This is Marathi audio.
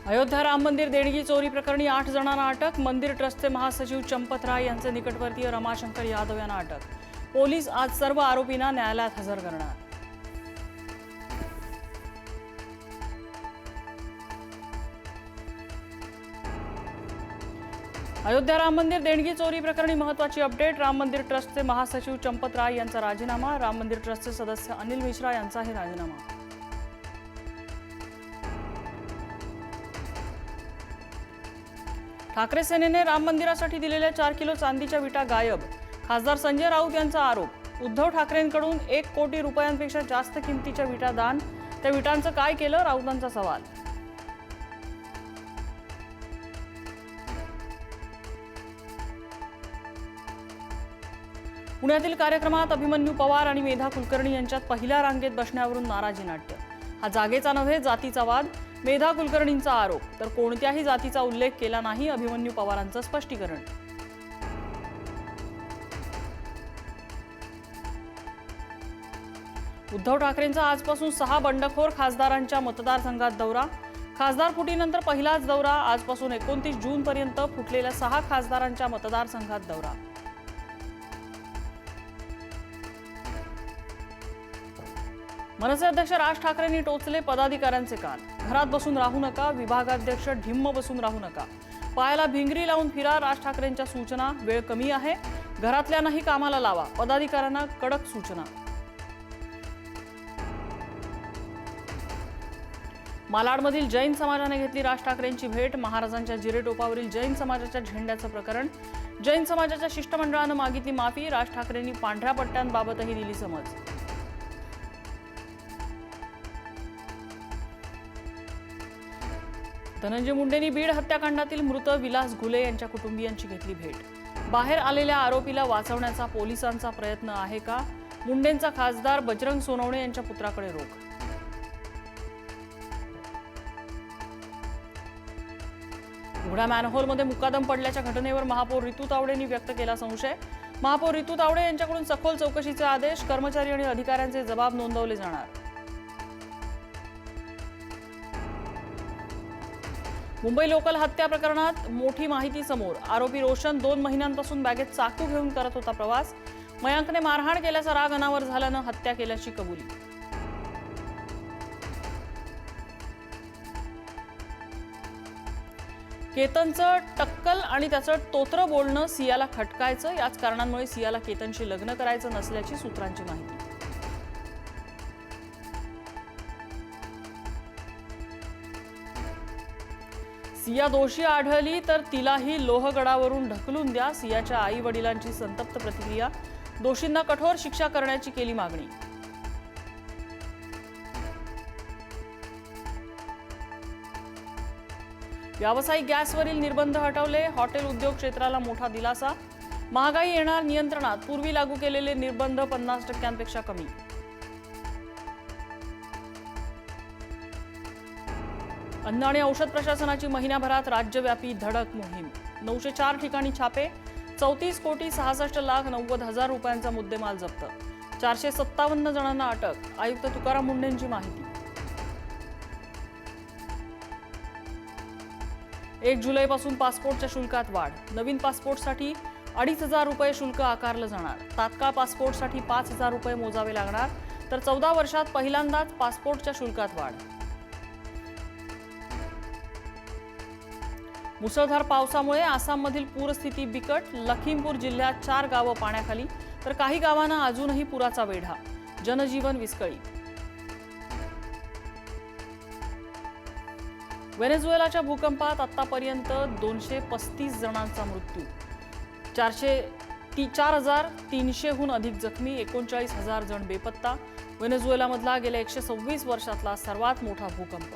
अयोध्या राम मंदिर देणगी चोरी प्रकरणी 8 जणांना अटक। मंदिर ट्रस्टचे महासचिव चंपत राय यांचे निकटवर्तीय रमाशंकर यादव यांना अटक। पोलीस आज सर्व आरोपींना न्यायालयात हजर करणार। अयोध्या राम मंदिर देणगी चोरी प्रकरणी महत्त्वाची अपडेट। राम मंदिर ट्रस्टचे महासचिव चंपत राय यांचा राजीनामा। राम मंदिर ट्रस्टचे सदस्य अनिल मिश्रा यांचाही राजीनामा। ठाकरे सेनेने राम मंदिरासाठी दिलेल्या 4 किलो चांदीच्या विटा गायब। खासदार संजय राऊत यांचा आरोप। उद्धव ठाकरेंकडून 1 कोटी रुपयांपेक्षा जास्त किमतीच्या विटा दान। त्या विटांचं काय केलं, राऊतांचा सवाल। पुण्यातील कार्यक्रमात अभिमन्यू पवार आणि मेधा कुलकर्णी यांच्यात पहिल्या रांगेत बसण्यावरून नाराजी नाट्य। हा जागेचा नव्हे, जातीचा वाद, मेधा कुलकर्णींचा आरोप। तर कोणत्याही जातीचा उल्लेख केला नाही, अभिमन्यू पवारांचं स्पष्टीकरण। उद्धव ठाकरेंचा आजपासून 6 बंडखोर खासदारांच्या मतदारसंघात दौरा। खासदार फुटीनंतर पहिलाच दौरा। आजपासून 29 जूनपर्यंत फुटलेल्या 6 खासदारांच्या मतदारसंघात दौरा। मनसे अध्यक्ष राज ठाकरेंनी टोचले पदाधिकाऱ्यांचे कान। घरात बसून राहू नका, विभागाध्यक्ष ढिम्म बसून राहू नका, पायाला भिंगरी लावून फिरा, राज ठाकरेंच्या सूचना। वेळ कमी आहे, घरातल्यांनाही कामाला लावा, पदाधिकाऱ्यांना कडक सूचना। मालाडमधील जैन समाजाने घेतली राज ठाकरेंची भेट। महाराजांच्या जिरेटोपावरील जैन समाजाच्या झेंड्याचं प्रकरण। जैन समाजाच्या शिष्टमंडळानं मागितली माफी। राज ठाकरेंनी पांढऱ्या पट्ट्यांबाबतही दिली समज। धनंजय मुंडेंनी बीड हत्याकांडातील मृत विलास घुले यांच्या कुटुंबियांची घेतली भेट। बाहेर आलेल्या आरोपीला वाचवण्याचा पोलिसांचा प्रयत्न आहे का? मुंडेंचा खासदार बजरंग सोनवणे यांच्या पुत्राकडे रोख। उघड्या मॅनहोलमध्ये मुकादम पडल्याच्या घटनेवर महापौर रितू तावडेंनी व्यक्त केला संशय। महापौर रितू तावडे यांच्याकडून सखोल चौकशीचे आदेश। कर्मचारी आणि अधिकाऱ्यांचे जबाब नोंदवले जाणार। मुंबई लोकल हत्या प्रकरणात मोठी माहिती समोर। आरोपी रोशन 2 महिन्यांपासून बॅगेत चाकू घेऊन करत होता प्रवास। मयांकने मारहाण केल्याचा राग अनावर झाल्यानं हत्या केल्याची कबुली। केतनचं टक्कल आणि त्याचं तोत्रं बोलणं सियाला खटकायचं। याच कारणांमुळे सियाला केतनशी लग्न करायचं नसल्याची सूत्रांची माहिती। सिया दोषी आढळली तर तिलाही लोहगडावरून ढकलून द्या। सियाच्या आई वडिलांची संतप्त प्रतिक्रिया। दोषींना कठोर शिक्षा करण्याची केली मागणी। व्यावसायिक गॅसवरील निर्बंध हटवले। हॉटेल उद्योग क्षेत्राला मोठा दिलासा। महागाई येणार नियंत्रणात। पूर्वी लागू केलेले निर्बंध 50% कमी। अन्न आणि औषध प्रशासनाची महिन्याभरात राज्यव्यापी धडक मोहीम। 904 ठिकाणी छापे। 34,66,90,000 रुपयांचा मुद्देमाल जप्त। 457 जणांना अटक। आयुक्त तुकाराम मुंढेंची माहिती। 1 जुलैपासून पासपोर्टच्या शुल्कात वाढ। नवीन पासपोर्टसाठी 2,500 रुपये शुल्क आकारलं जाणार। तात्काळ पासपोर्टसाठी 5,000 रुपये मोजावे लागणार। तर 14 वर्षात पहिल्यांदाच पासपोर्टच्या शुल्कात वाढ। मुसळधार पावसामुळे आसाममधील पूरस्थिती बिकट। लखीमपूर जिल्ह्यात 4 गावं पाण्याखाली, तर काही गावांना अजूनही पुराचा वेढा। जनजीवन विस्कळीत। व्हेनेझुएलाच्या भूकंपात आतापर्यंत 235 जणांचा मृत्यू। 4,300हून अधिक जखमी। 39,000 जण बेपत्ता। व्हेनेझुएलामधला गेल्या 126 वर्षातला सर्वात मोठा भूकंप।